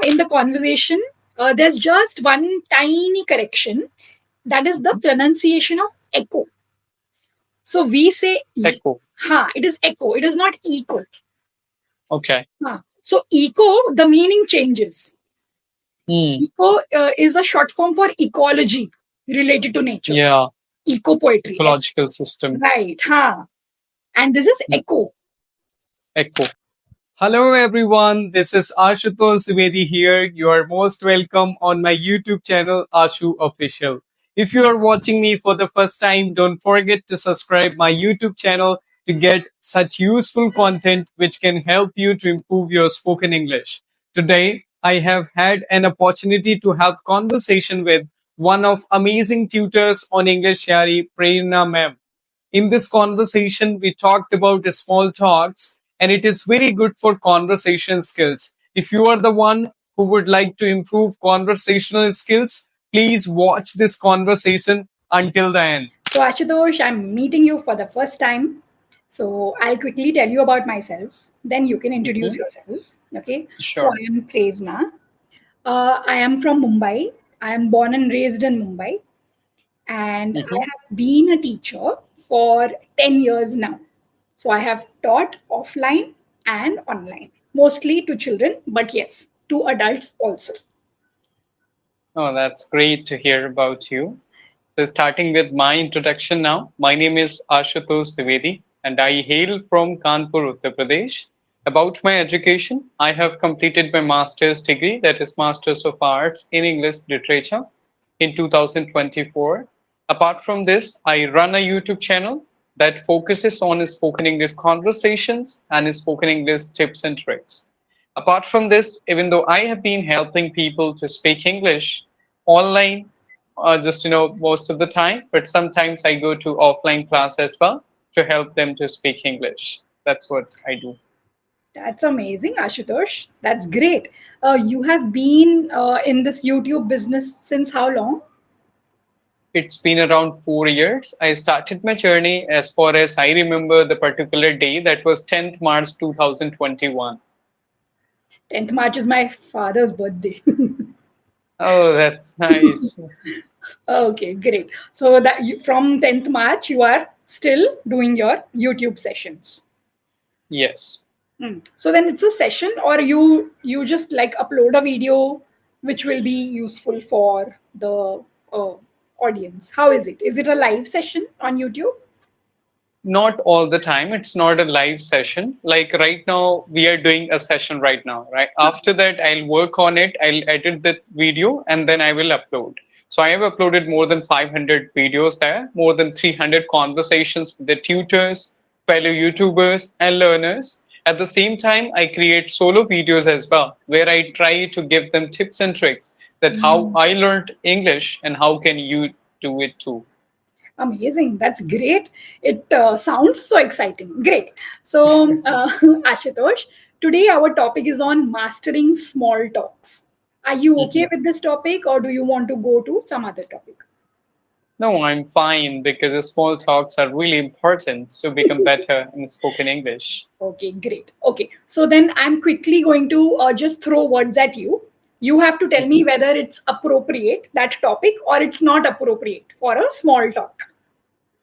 in the conversation, there's just one tiny correction. That is the pronunciation of echo. So we say Echo. it is echo. It is not eco. Okay. So eco, the meaning changes. Eco is a short form for ecology related to nature. Yeah. Eco poetry. Ecological system. Right. And this is echo. Echo. Hello everyone, this is Ashutosh Trivedi here. You are most welcome on my YouTube channel Ashu Official. If you are watching me for the first time, don't forget to subscribe my YouTube channel to get such useful content which can help you to improve your spoken English. Today, I have had an opportunity to have conversation with one of amazing tutors on EnglishYaari, Prerna ma'am. In this conversation, we talked about small talks, and it is very good for conversation skills. If you are the one who would like to improve conversational skills, please watch this conversation until the end. So, Ashutosh, I'm meeting you for the first time. So, I'll quickly tell you about myself. Then you can introduce yourself. Okay. Sure. So, I am Prerna. I am from Mumbai. I am born and raised in Mumbai. And I have been a teacher for 10 years now. So, I have taught offline and online, mostly to children, but yes, to adults also. Oh, that's great to hear about you. So, starting with my introduction now, my name is Ashutosh Trivedi, and I hail from Kanpur, Uttar Pradesh. About my education, I have completed my master's degree, that is Masters of Arts in English Literature, in 2024. Apart from this, I run a YouTube channel that focuses on spoken English conversations and spoken English tips and tricks. Apart from this, even though I have been helping people to speak English online, just most of the time, but sometimes I go to offline class as well to help them to speak English. That's what I do. That's amazing, Ashutosh. That's great. You have been in this YouTube business since how long? It's been around 4 years. I started my journey as far as I remember the particular day, that was 10th March 2021. 10th March is my father's birthday. Oh, that's nice. Okay, great. So that from 10th March, you are still doing your YouTube sessions. Yes. So then it's a session, or you just like upload a video which will be useful for the audience. How is it? Is it a live session on YouTube? Not all the time. It's not a live session. Like right now, we are doing a session right now, right? After that, I'll work on it. I'll edit the video and then I will upload. So I have uploaded more than 500 videos there, more than 300 conversations with the tutors, fellow YouTubers, and learners. At the same time, I create solo videos as well, where I try to give them tips and tricks that how I learned English and how can you do it too. Amazing. That's great. It sounds so exciting. Great. So, Ashutosh, today our topic is on mastering small talks. Are you okay with this topic, or do you want to go to some other topic? No, I'm fine because small talks are really important to become better in spoken English. Okay, great. Okay. So then I'm quickly going to just throw words at you. You have to tell me whether it's appropriate, that topic, or it's not appropriate for a small talk.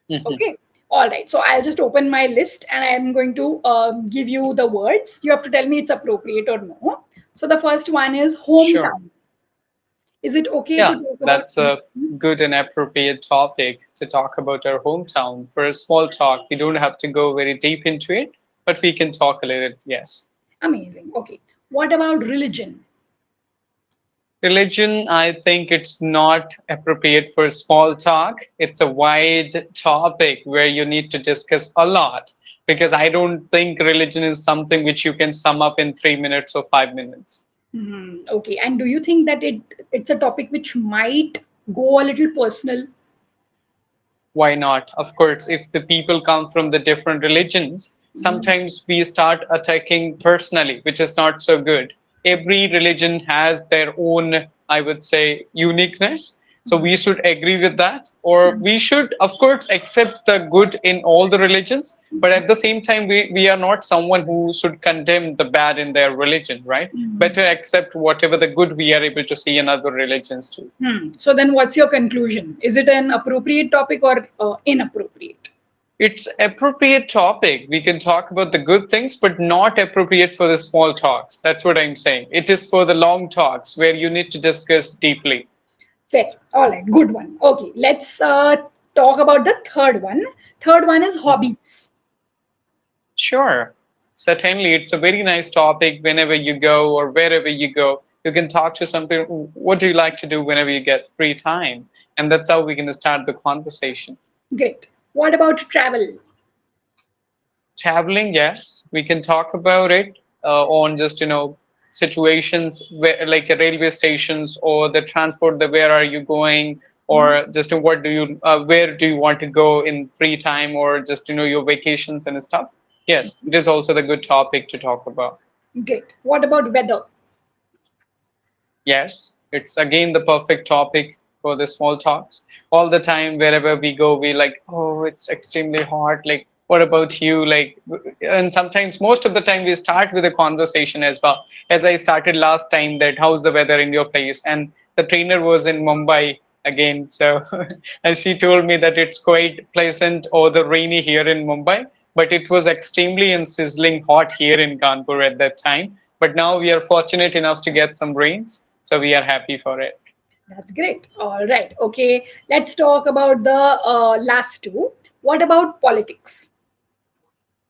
Okay. All right. So I'll just open my list and I'm going to give you the words. You have to tell me it's appropriate or no. So the first one is Sure. hometown. Is it okay to Yeah, talk about? that's a good and appropriate topic to talk about our hometown. For a small talk, we don't have to go very deep into it, but we can talk a little, yes. Amazing. Okay. What about religion? Religion, I think it's not appropriate for small talk. It's a wide topic where you need to discuss a lot because I don't think religion is something which you can sum up in 3 minutes or 5 minutes. Okay. And do you think that it's a topic which might go a little personal? Why not? Of course, if the people come from the different religions, sometimes we start attacking personally, which is not so good. Every religion has their own, I would say, uniqueness. So we should agree with that, or we should, of course, accept the good in all the religions. But at the same time, we are not someone who should condemn the bad in their religion, right? Better accept whatever the good we are able to see in other religions too. So then, what's your conclusion? Is it an appropriate topic or inappropriate? It's appropriate topic. We can talk about the good things, but not appropriate for the small talks. That's what I'm saying. It is for the long talks where you need to discuss deeply. Fair. All right. Good one. Okay. Let's talk about the third one. Third one is hobbies. Sure. Certainly, it's a very nice topic whenever you go or wherever you go. You can talk to some people. What do you like to do whenever you get free time? And that's how we can start the conversation. Great. What about travel? Traveling, yes, we can talk about it on just, situations where, like railway stations or the transport, the where are you going, or just what do you, where do you want to go in free time, or just, your vacations and stuff. Yes, it is also the good topic to talk about. Great. What about weather? Yes, it's again the perfect topic for the small talks. All the time, wherever we go, we like, oh, it's extremely hot. Like, what about you? Like, and sometimes, most of the time, we start with a conversation as well. As I started last time, that how's the weather in your place? And the trainer was in Mumbai again. So, and she told me that it's quite pleasant or the rainy here in Mumbai, but it was extremely and sizzling hot here in Kanpur at that time. But now we are fortunate enough to get some rains, so we are happy for it. That's great. All right. Okay. Let's talk about the last two. What about politics?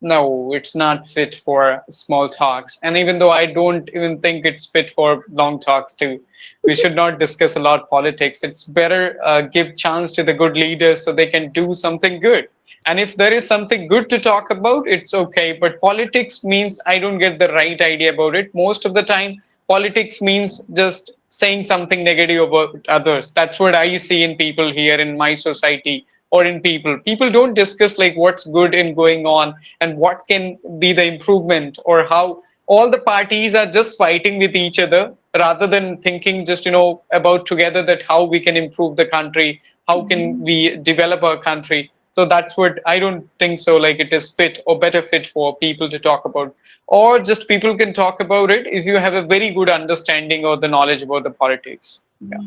No, it's not fit for small talks. And even though I don't even think it's fit for long talks too, we should not discuss a lot politics. It's better give chance to the good leaders so they can do something good. And if there is something good to talk about, it's okay. But politics means I don't get the right idea about it. Most of the time, politics means just saying something negative about others. That's what I see in people here in my society or in people. People don't discuss like what's good in going on and what can be the improvement, or how all the parties are just fighting with each other rather than thinking just about together that how we can improve the country, how can we develop our country. So that's what I don't think so like it is fit or better fit for people to talk about, or just people can talk about it if you have a very good understanding or the knowledge about the politics. Yeah.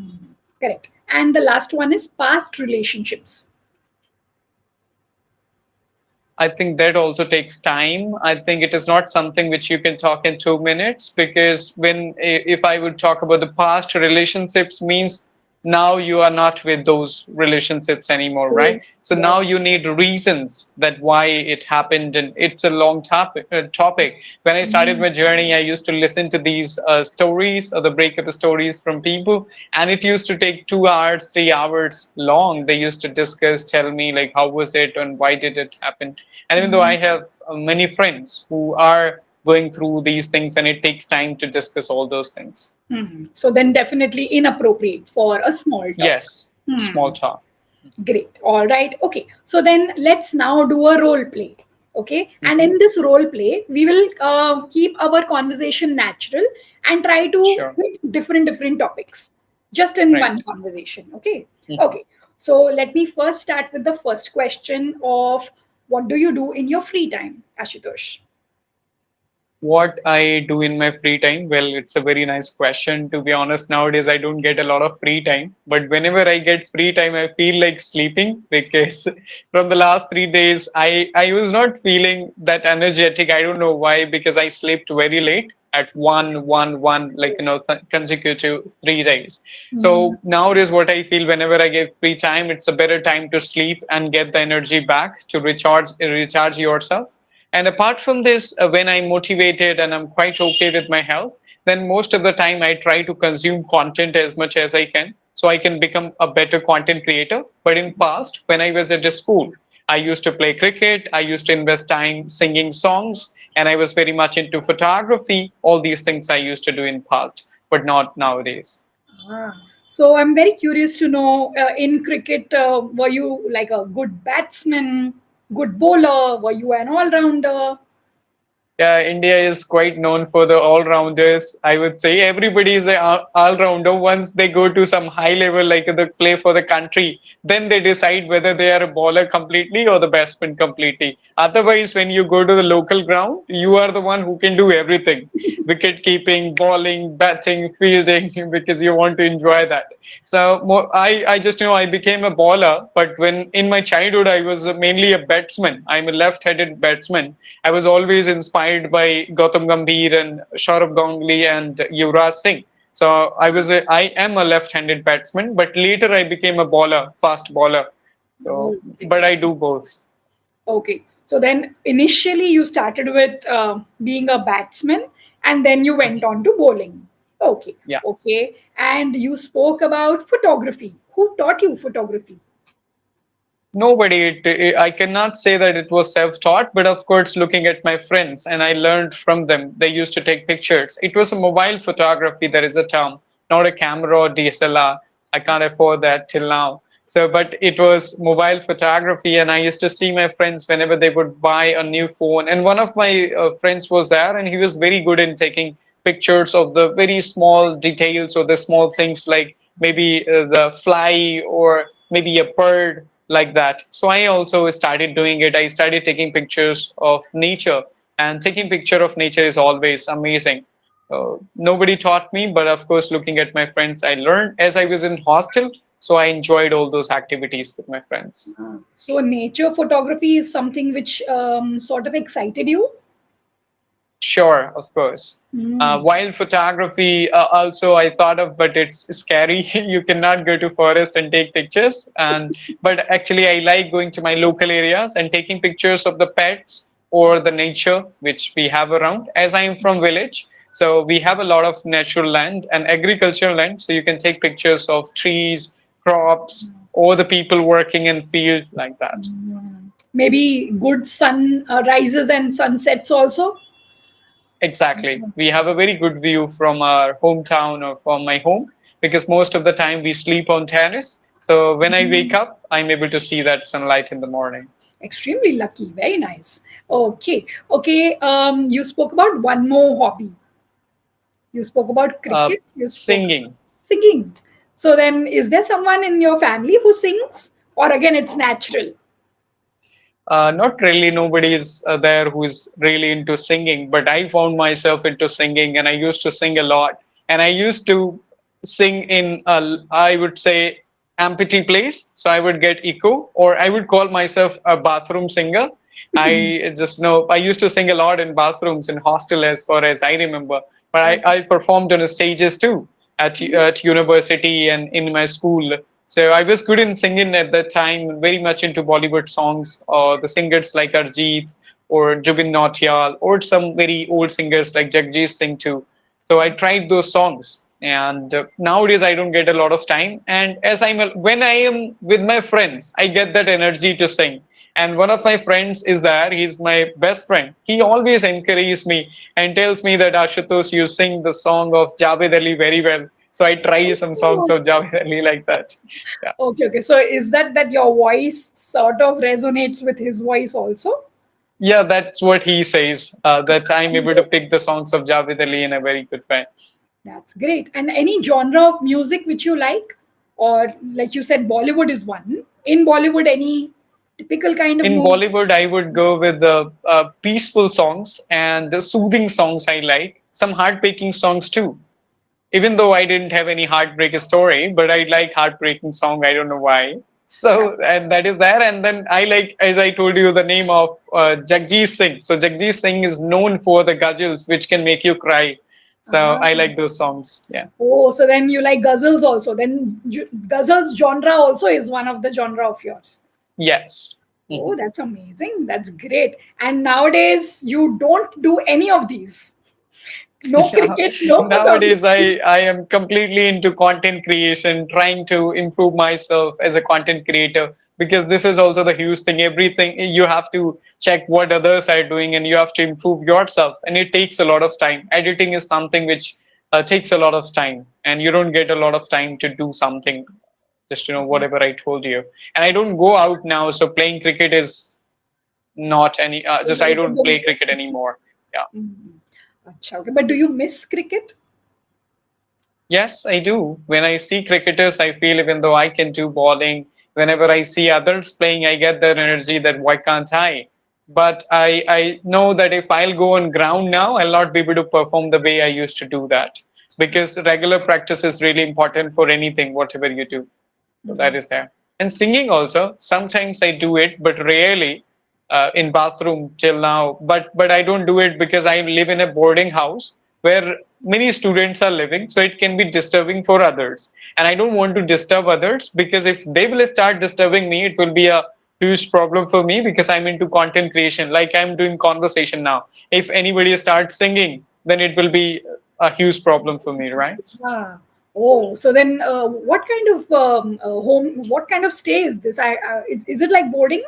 Correct. And the last one is past relationships. I think that also takes time. I think it is not something which you can talk in 2 minutes, because if I would talk about the past relationships, means now you are not with those relationships anymore, right? So Yes. now you need reasons that why it happened, and it's a long topic. When I started my journey, I used to listen to these stories or the breakup stories from people, and it used to take 2 hours, 3 hours long. They used to discuss, tell me like how was it and why did it happen. And even though I have many friends who are going through these things, and it takes time to discuss all those things. So then definitely inappropriate for a small talk. Yes, small talk. Great. All right. Okay. So then let's now do a role play. Okay. And Mhm. in this role play, we will keep our conversation natural and try to Sure. hit different topics just in Right. one conversation. Okay. Mhm. Okay. So let me first start with the first question of what do you do in your free time, Ashutosh? What I do in my free time? Well, it's a very nice question. To be honest, nowadays I don't get a lot of free time. But whenever I get free time, I feel like sleeping, because from the last 3 days, I was not feeling that energetic. I don't know why, because I slept very late at one, like consecutive 3 days. So nowadays, what I feel whenever I get free time, it's a better time to sleep and get the energy back to recharge yourself. And apart from this, when I'm motivated and I'm quite okay with my health, then most of the time I try to consume content as much as I can so I can become a better content creator. But in past, when I was at a school, I used to play cricket, I used to invest time singing songs, and I was very much into photography. All these things I used to do in past, but not nowadays. Ah, so I'm very curious to know in cricket, were you like a good batsman, good bowler? Were you an all rounder? Yeah, India is quite known for the all-rounders. I would say everybody is an all-rounder. Once they go to some high level, like they play for the country, then they decide whether they are a bowler completely or the batsman completely. Otherwise, when you go to the local ground, you are the one who can do everything: wicket keeping, bowling, batting, fielding, because you want to enjoy that. So more, I just I became a bowler, but when in my childhood I was mainly a batsman. I'm a left-handed batsman. I was always inspired by Gautam Gambhir and Saurabh Ganguly and Yuvraj Singh. So I am a left-handed batsman, but later I became a bowler, fast bowler. So, Okay. but I do both. Okay. So then initially you started with being a batsman and then you went Mhm. on to bowling. Okay. Yeah. Okay. And you spoke about photography. Who taught you photography? Nobody, I cannot say that it was self-taught, but of course, looking at my friends, and I learned from them. They used to take pictures. It was a mobile photography, there is a term, not a camera or DSLR. I can't afford that till now. So, but it was mobile photography, and I used to see my friends whenever they would buy a new phone. And one of my friends was there, and he was very good in taking pictures of the very small details or the small things like maybe the fly or maybe a bird like that. So I also started doing it. I started taking pictures of nature, and taking picture of nature is always amazing. Nobody taught me, but of course, looking at my friends, I learned as I was in hostel. So I enjoyed all those activities with my friends. So nature photography is something which sort of excited you. Sure, of course. Hmm. Wild photography also I thought of, but it's scary. You cannot go to forest and take pictures. And but actually, I like going to my local areas and taking pictures of the pets or the nature which we have around. As I am from village, so we have a lot of natural land and agricultural land. So you can take pictures of trees, crops, or the people working in field like that. Maybe good sun rises and sunsets also. Exactly. We have a very good view from our hometown or from my home because most of the time we sleep on terrace. So when I wake up, I'm able to see that sunlight in the morning. Extremely lucky. Very nice. Okay. Okay. You spoke about one more hobby. You spoke about cricket. You spoke about Singing. singing. So then, is there someone in your family who sings, or again, it's natural? Not really, nobody is there who is really into singing, but I found myself into singing and I used to sing a lot. And I used to sing in, I would say, empty place. So I would get echo, or I would call myself a bathroom singer. I just know I used to sing a lot in bathrooms in hostel as far as I remember. But I performed on stages too at university and in my school. So I was good in singing at that time, very much into Bollywood songs, or the singers like Arjit or Jubin Nautiyal, or some very old singers like Jagjit Singh too. So I tried those songs, and nowadays I don't get a lot of time. And when I am with my friends, I get that energy to sing. And one of my friends is there. He's my best friend. He always encourages me and tells me that Ashutosh, you sing the song of Javed Ali very well. So I try some songs Oh, of Javed Ali like that. Yeah, okay, okay. So is that your voice sort of resonates with his voice also? yeah, that's what he says. That I'm able to pick the songs of Javed Ali in a very good way. That's great. And any genre of music which you like? Or like you said, Bollywood is one. In Bollywood, any typical kind of In music? Bollywood, I would go with the peaceful songs and the soothing songs I like. Some heartbreaking songs too. Even though I didn't have any heartbreak story, but I like heartbreaking song. I don't know why. So and that is there. And then I like, as I told you, the name of Jagjit Singh. So Jagjit Singh is known for the ghazals, which can make you cry. So Ah. I like those songs. Yeah. Oh, so then you like ghazals also. Then ghazals genre also is one of the genre of yours. Yes. Oh, Mhm. that's amazing. That's great. And nowadays you don't do any of these. No cricket, no Nowadays, photography. I am completely into content creation, trying to improve myself as a content creator because this is also the huge thing. Everything you have to check what others are doing and you have to improve yourself, and it takes a lot of time. Editing is something which takes a lot of time, and you don't get a lot of time to do something. Just whatever I told you, and I don't go out now, so playing cricket is not any. Is Just I out of don't the play way. cricket anymore. Mm. Acha, okay. But do you miss cricket? Yes, I do. When I see cricketers, I feel even though I can do bowling, whenever I see others playing, I get that energy that why can't I? But I know that if I'll go on ground now, I'll not be able to perform the way I used to do that. Because regular practice is really important for anything, whatever you do. So that is there. And singing also, sometimes I do it, but rarely in bathroom till now. But I don't do it because I live in a boarding house where many students are living, so it can be disturbing for others. And I don't want to disturb others because if they will start disturbing me, it will be a huge problem for me because I'm into content creation, like I'm doing conversation now. If anybody starts singing, then it will be a huge problem for me, right? Ah. Oh, so then what kind of home, what kind of stay is this? Is it like boarding?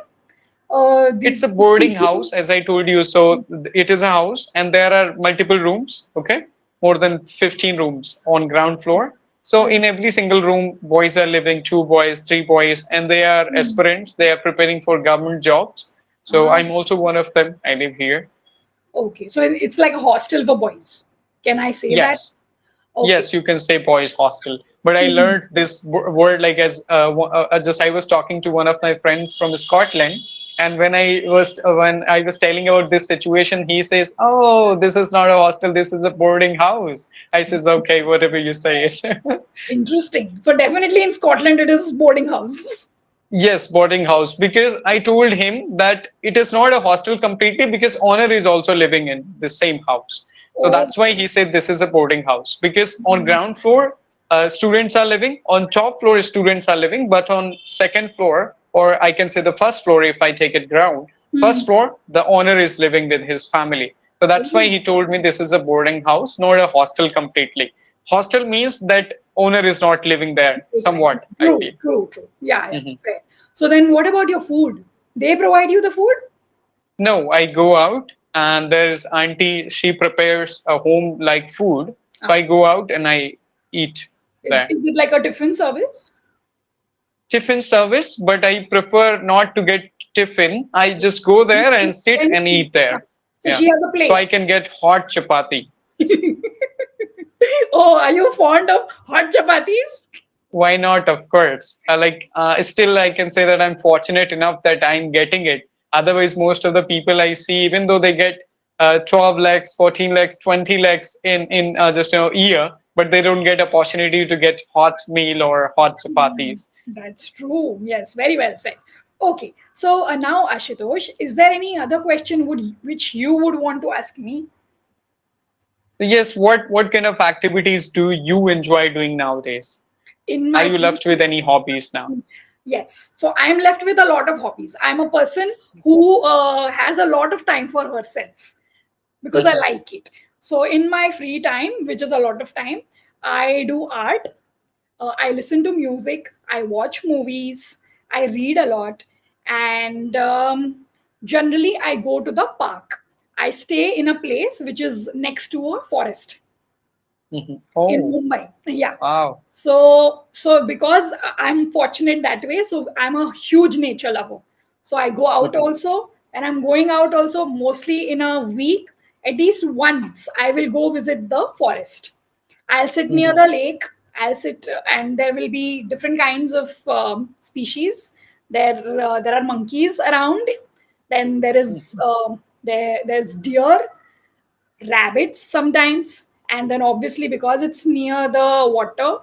These. It's a boarding house, as I told you. So it is a house, and there are multiple rooms. Okay, more than 15 rooms on ground floor. So in every single room, boys are living. Two boys, three boys, and they are aspirants. They are preparing for government jobs. So Ah, I'm also one of them. I live here. okay, so it's like a hostel for boys. Can I say that? Yes. Okay. Yes, you can say boys hostel, but I Mhm. learned this word like as just I was talking to one of my friends from Scotland, and when I was telling about this situation, he says, "Oh, this is not a hostel. This is a boarding house." I says, "Okay, whatever you say it." Interesting. So definitely in Scotland it is boarding house. Yes, boarding house. Because I told him that it is not a hostel completely because owner is also living in the same house. So Oh, that's why he said this is a boarding house. Because on ground floor, students are living. On top floor, students are living. But on second floor, or I can say the first floor, if I take it ground, hmm. first floor, the owner is living with his family. So that's why he told me this is a boarding house, not a hostel completely. Hostel means that owner is not living there. Somewhat, I True, feel. true, true. Yeah, yeah, Mhm. fair. So then what about your food? They provide you the food? No, I go out and there's auntie, she prepares a home like food. So Ah, I go out and I eat there. is it like a tiffin service? Tiffin service, but I prefer not to get tiffin. I just go there and sit Then and eat there. so Yeah. she has a So I place. can get hot chapati. Oh, are you fond of hot chapatis? Why not? Of course. Still, I can say that I'm fortunate enough that I'm getting it. Otherwise, most of the people I see, even though they get 12 lakhs, 14 lakhs, 20 lakhs in just year, but they don't get opportunity to get hot meal or hot chapatis. That's true. Yes, very well said. Okay, so now Ashutosh, is there any other question which you would want to ask me? So yes, what kind of activities do you enjoy doing nowadays? In Are my you free left with any hobbies now? Yes. So I'm left with a lot of hobbies. I'm a person who has a lot of time for herself because I Mhm, like it. So in my free time, which is a lot of time, I do art, I listen to music, I watch movies, I read a lot, and generally I go to the park. I stay in a place which is next to a forest mhm. in Oh, Mumbai. Yeah. wow. So because I'm fortunate that way, so I'm a huge nature lover. So I go out Mhm, also, and I'm going out also mostly in a week. At least once, I will go visit the forest. I'll sit near mhm. the lake. I'll sit, and there will be different kinds of species. There are monkeys around. Then there's deer, rabbits sometimes, and then obviously because it's near the water,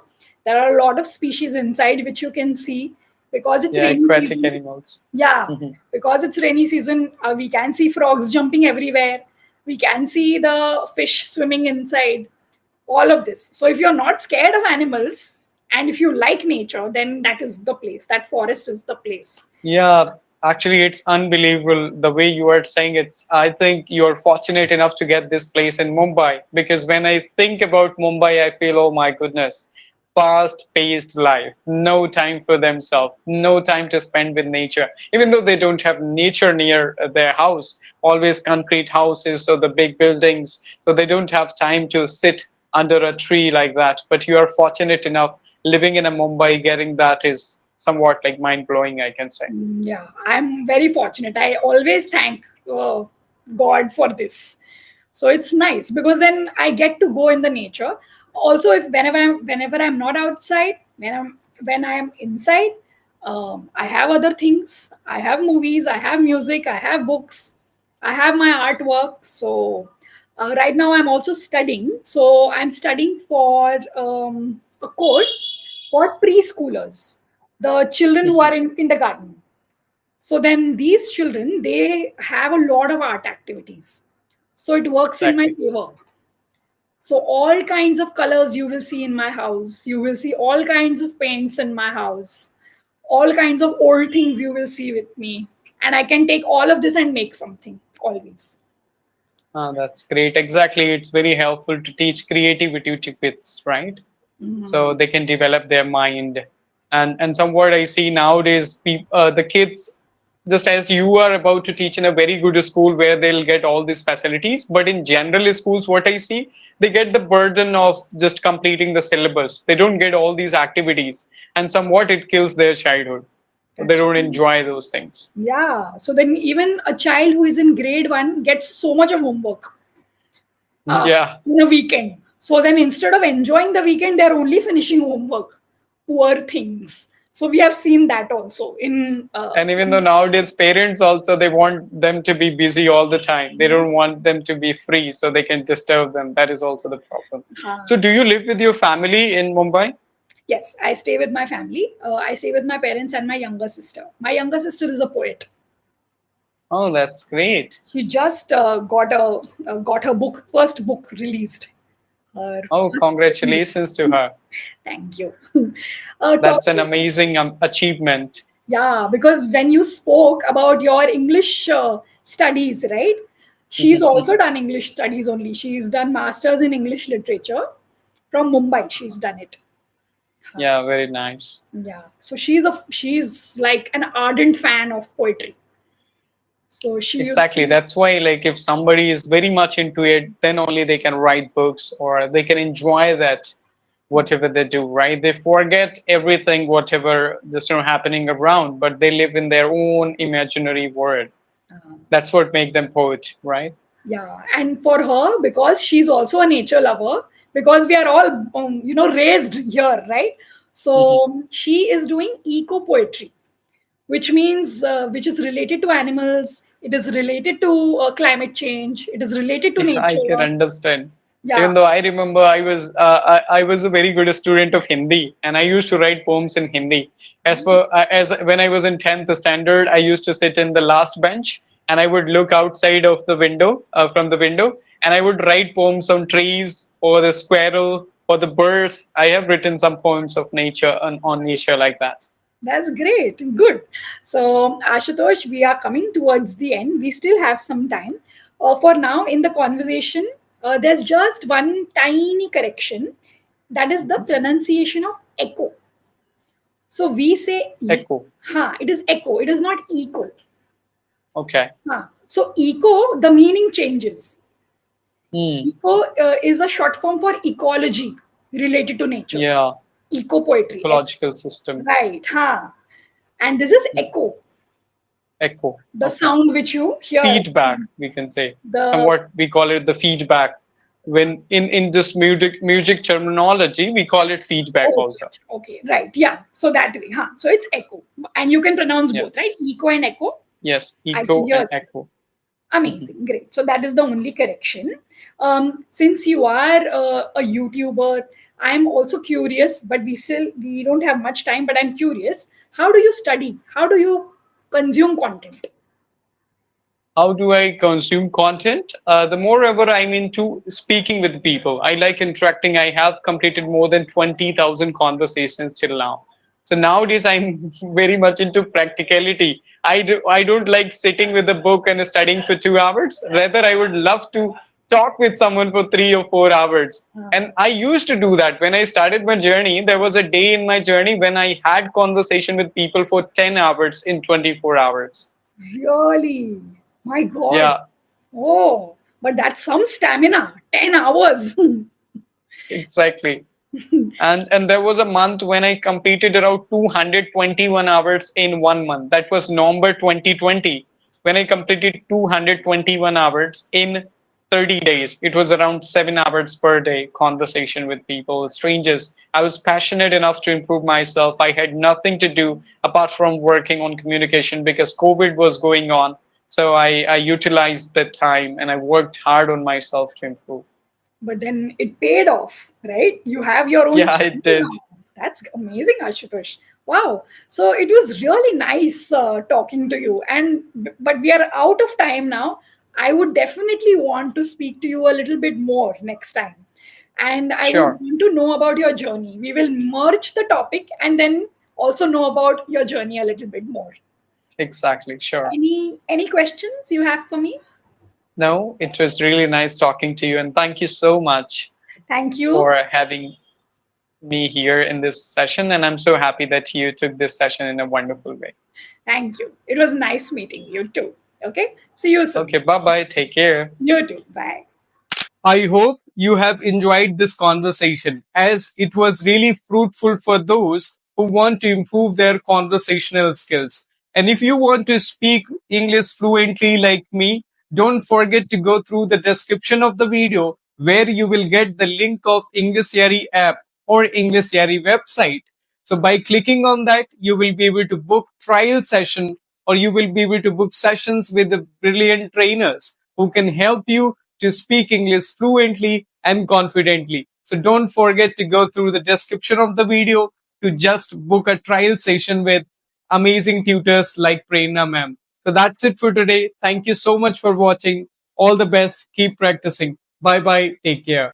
there are a lot of species inside which you can see because it's Yeah, rainy aquatic season. animals. Yeah, Mhm. because it's rainy season, we can see frogs jumping everywhere, we can see the fish swimming inside, all of this. So if you're not scared of animals and if you like nature, then that is the place, that forest is the place. Yeah, actually, it's unbelievable the way you are saying it. I think you're fortunate enough to get this place in Mumbai because when I think about Mumbai, I feel, oh my goodness, fast-paced life, no time for themselves, no time to spend with nature. Even though they don't have nature near their house, always concrete houses, so the big buildings, so they don't have time to sit under a tree like that. But you are fortunate enough living in a Mumbai, getting that is somewhat like mind blowing, I can say. Yeah, I'm very fortunate. I always thank God for this. So it's nice because then I get to go in the nature. Also, if whenever I'm not outside, when I'm inside, I have other things. I have movies, I have music, I have books, I have my artwork. So right now I'm also studying. So I'm studying for a course for preschoolers, the children who are in kindergarten. So then these children, they have a lot of art activities. So it works in my Exactly. favor. So all kinds of colors you will see in my house. You will see all kinds of paints in my house. All kinds of old things you will see with me. And I can take all of this and make something always. That's great. Exactly. It's very helpful to teach creativity to kids, right? So Mhm. they can develop their mind. And somewhat I see nowadays, the kids, just as you are about to teach in a very good school where they'll get all these facilities, but in general schools, what I see, they get the burden of just completing the syllabus. They don't get all these activities, and somewhat it kills their childhood. So they That's don't true. enjoy those things. Yeah. So then even a child who is in grade one gets so much of homework uh, Yeah. in a weekend. So then instead of enjoying the weekend, they're only finishing homework. Poor things. So we have seen that also in And even though some. nowadays parents also, they want them to be busy all the time. They don't want them to be free so they can disturb them. That is also the problem. uh, So do you live with your family in Mumbai? yes, I stay with my family. I stay with my parents and my younger sister. My younger sister is a poet. Oh, that's great. She just got her first book released. Her Oh, first poetry. congratulations to her. Thank you. That's an Talking, amazing achievement. yeah, because when you spoke about your English studies, right? She's Mhm, also mhm. done English studies only. She's done masters in English literature from Mumbai. She's done it. Yeah, very nice. Yeah. So she's like an ardent fan of poetry. So she used Exactly. to. That's why, like, if somebody is very much into it, then only they can write books or they can enjoy that, whatever they do, right? They forget everything, whatever just happening around, but they live in their own imaginary world. That's what make them poet, right? Yeah, and for her, because she's also a nature lover, because we are all raised here, right? Mhm. So she is doing eco poetry, which means which is related to animals. It is related to climate change. It is related to Yeah, I can nature. understand. Yeah. Even though I remember I was a very good student of Hindi and I used to write poems in Hindi. As when I was in 10th standard, I used to sit in the last bench and I would look outside of the window from the window and I would write poems on trees or the squirrel or the birds. I have written some poems of nature on nature like that. That's great. Good. So, Ashutosh, we are coming towards the end. We still have some time. For now, in the conversation, there's just one tiny correction. That is the Mhm. pronunciation of echo. So we say Echo. it is echo. It is not eco. Okay. So eco, the meaning changes. Hmm. Eco is a short form for ecology related to nature. Yeah. Eco poetry. Ecological system. Right. And this is echo, Echo. the Okay. sound which you hear. Feedback, we can say. The Somewhat we call it the feedback. When in just music terminology, we call it feedback oh, also. okay, right, yeah. So that way, so it's echo, and you can pronounce Yeah. both, right? Eco and echo. Yes. I can Echo hear and that. echo. Mhm. Amazing, great. So that is the only correction. Since you are a YouTuber, I'm also curious, but we don't have much time. But I'm curious. How do you study? How do you consume content? How do I consume content? The moreover I'm into speaking with people. I like interacting. I have completed more than 20,000 conversations till now. So nowadays I'm very much into practicality. I don't like sitting with a book and studying for 2 hours. Rather, I would love to talk with someone for 3 or 4 hours. And I used to do that when I started my journey. There was a day in my journey when I had conversation with people for 10 hours in 24 hours. Really? My God. Yeah. Oh, but that's some stamina. 10 hours. Exactly. And there was a month when I completed around 221 hours in 1 month. That was November 2020 when I completed 221 hours in 30 days. It was around 7 hours per day conversation with people, strangers. I was passionate enough to improve myself. I had nothing to do apart from working on communication because COVID was going on. So I utilized that time and I worked hard on myself to improve. But then it paid off, right? You have your own Yeah, it channel did. now. That's amazing, Ashutosh. Wow. So it was really nice talking to you. And but we are out of time now. I would definitely want to speak to you a little bit more next time. And I would Sure. want to know about your journey. We will merge the topic and then also know about your journey a little bit more. Exactly. Sure. Any questions you have for me? No, it was really nice talking to you. And thank you so much Thank you. for having me here in this session. And I'm so happy that you took this session in a wonderful way. Thank you. It was nice meeting you too. Okay. See you soon. Okay, bye bye. Take care. You too. Bye. I hope you have enjoyed this conversation as it was really fruitful for those who want to improve their conversational skills. And if you want to speak English fluently like me, don't forget to go through the description of the video where you will get the link of EnglishYaari app or EnglishYaari website. So by clicking on that, you will be able to book trial session or you will be able to book sessions with the brilliant trainers who can help you to speak English fluently and confidently. So don't forget to go through the description of the video to just book a trial session with amazing tutors like Prerna ma'am. So that's it for today. Thank you so much for watching. All the best. Keep practicing. Bye bye. Take care.